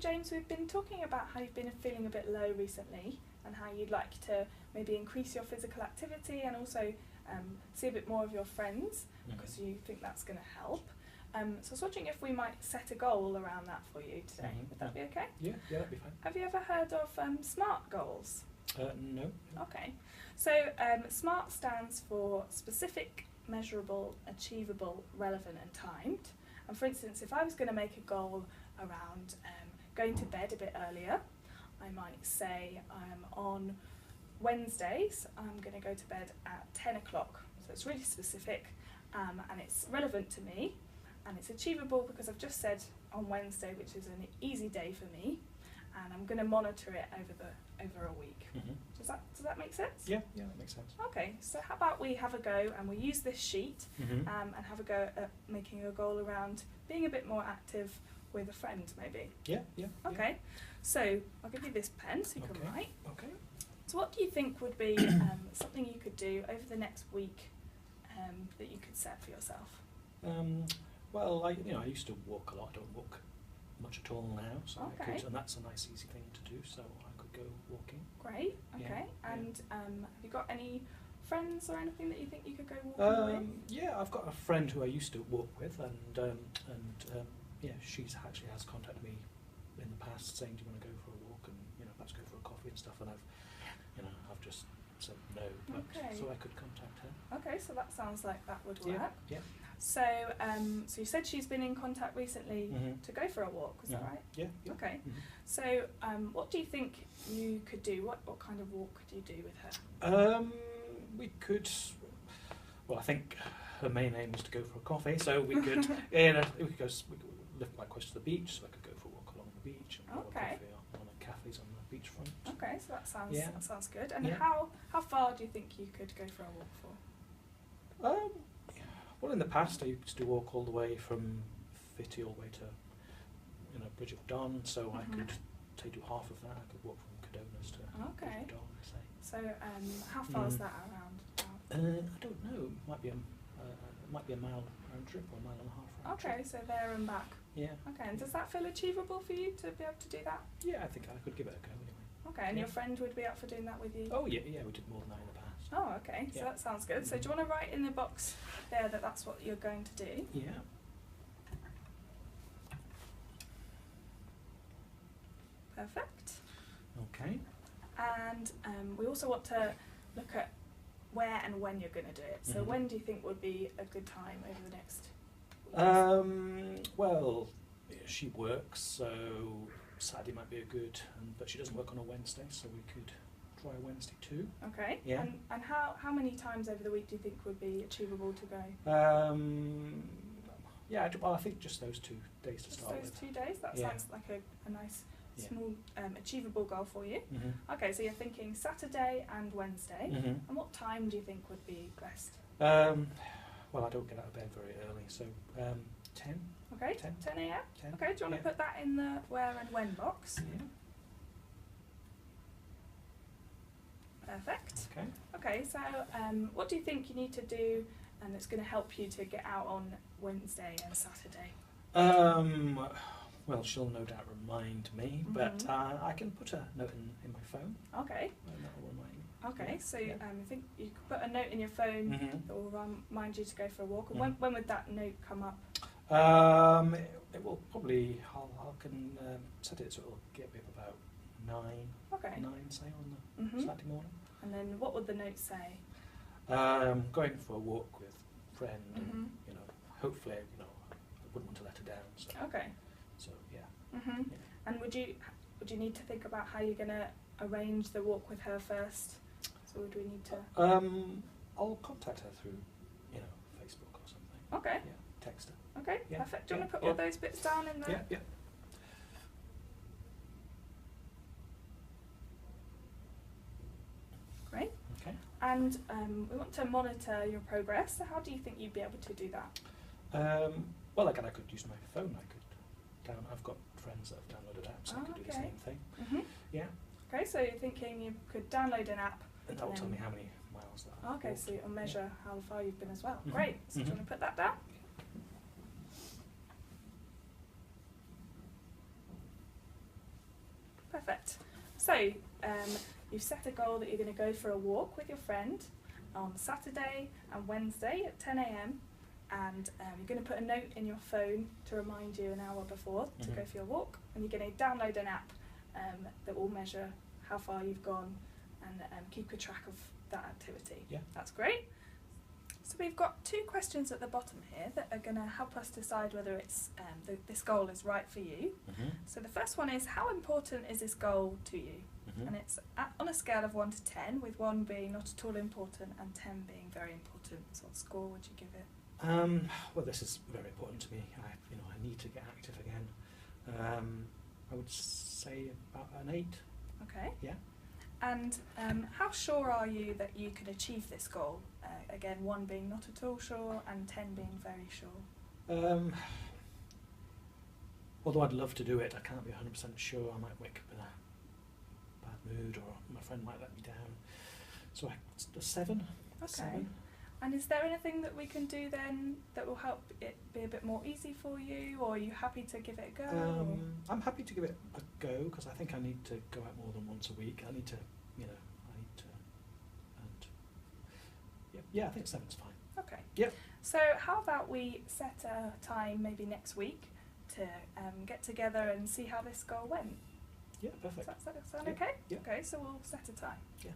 James, we've been talking about how you've been feeling a bit low recently and how you'd like to maybe increase your physical activity and also see a bit more of your friends because you think that's going to help. So I was wondering if we might set a goal around that for you today. Would that be okay? Yeah, that'd be fine. Have you ever heard of SMART goals? No. Okay. So SMART stands for specific, measurable, achievable, relevant and timed. And for instance, if I was going to make a goal around going to bed a bit earlier, I might say on Wednesdays I'm going to go to bed at 10 o'clock. So it's really specific and it's relevant to me and it's achievable because I've just said on Wednesday, which is an easy day for me, and I'm going to monitor it over a week. Does that make sense? Yeah, that makes sense. Okay, so how about we have a go and we use this sheet and have a go at making a goal around being a bit more active with a friend, maybe. Yeah. Okay, so I'll give you this pen so you can write. Okay. So what do you think would be something you could do over the next week that you could set for yourself? Well, I used to walk a lot. I don't walk much at all now, so I could, and that's a nice easy thing to do. So I could go walking. Great. Okay. Yeah, and have you got any friends or anything that you think you could go walking with? Yeah, I've got a friend who I used to walk with, and she's actually has contacted me in the past saying, "Do you want to go for a walk and perhaps go for a coffee and stuff?" And I've just said no, but so I could contact her. Okay, so that sounds like that would work. Yeah. So, so you said she's been in contact recently to go for a walk, was that right? Yeah. Okay. So, what do you think you could do? What kind of walk could you do with her? We could. Well, I think her main aim is to go for a coffee, so we could. We could live quite close to the beach, so I could go for a walk along the beach and have a coffee on the cafes on the beachfront. Okay, so that sounds good. And how far do you think you could go for a walk for? Well, in the past I used to walk all the way from Fitty all the way to Bridge of Don, so I could do half of that. I could walk from Cadonas to Bridge of Don, say. So how far is that around? I don't know. It might be a mile round trip or a mile and a half round trip. Okay, so there and back. Yeah. Okay, and does that feel achievable for you to be able to do that? Yeah, I think I could give it a go anyway. Okay, and your friend would be up for doing that with you? Oh yeah, we did more than that in the past. Oh, okay, so that sounds good. So do you want to write in the box there that that's what you're going to do? Yeah. Perfect. Okay. And we also want to look at where and when you're going to do it. So when do you think would be a good time over the next weeks? Well, she works, so Saturday might be a good, but she doesn't work on a Wednesday, so we could try a Wednesday too. Okay. Yeah. And how many times over the week do you think would be achievable to go? I think just those 2 days to start with. Those 2 days? That sounds like a nice, small, achievable goal for you. Okay, so you're thinking Saturday and Wednesday. And what time do you think would be best? Well, I don't get out of bed very early, so 10. Okay, 10 a.m? 10. Okay, do you want to put that in the where and when box? Yeah. Perfect. Okay, so what do you think you need to do that's going to help you to get out on Wednesday and Saturday? Well, she'll no doubt remind me, but I can put a note in my phone. Okay. And that will remind me. Okay, so I think you could put a note in your phone that will remind you to go for a walk. And when would that note come up? It will probably, I can set it so it'll get me up about 9, 9 say on the Saturday morning. And then what would the note say? Going for a walk with a friend, and, hopefully, I wouldn't want to let her down. So. Okay. So yeah. And would you need to think about how you're going to arrange the walk with her first? So would we need to? I'll contact her through, Facebook or something. Okay. Yeah, text her. Okay, perfect. Do you want to put all those bits down in there? Yeah. Great. Okay. And we want to monitor your progress. So how do you think you'd be able to do that? Well, again, I could use my phone. I've got friends that have downloaded apps. I could do the same thing. Yeah. Okay, so you're thinking you could download an app. And that will tell me how many miles that I've walked. So it'll measure how far you've been as well. Great. So do you want to put that down? Perfect. So you've set a goal that you're going to go for a walk with your friend on Saturday and Wednesday at 10 a.m. and you're going to put a note in your phone to remind you an hour before to go for your walk, and you're going to download an app that will measure how far you've gone and keep a track of that activity. Yeah. That's great. So we've got 2 questions at the bottom here that are going to help us decide whether it's this goal is right for you. So the first one is, how important is this goal to you? And it's on a scale of 1 to 10, with 1 being not at all important and 10 being very important. So what score would you give it? Well, this is very important to me. I need to get active again. I would say about an 8. Okay. Yeah. And how sure are you that you can achieve this goal? Again, 1 being not at all sure and 10 being very sure. Although I'd love to do it, I can't be 100% sure. I might wake up in a bad mood, or my friend might let me down. So a 7. Okay. 7. And is there anything that we can do then that will help it be a bit more easy for you, or are you happy to give it a go? I'm happy to give it a go, because I think I need to go out more than once a week. and yeah, I think 7's fine. Okay. Yep. So how about we set a time maybe next week to get together and see how this goal went? Yeah, perfect. Does that sound Yeah. okay? Yeah. Okay, so we'll set a time. Yeah.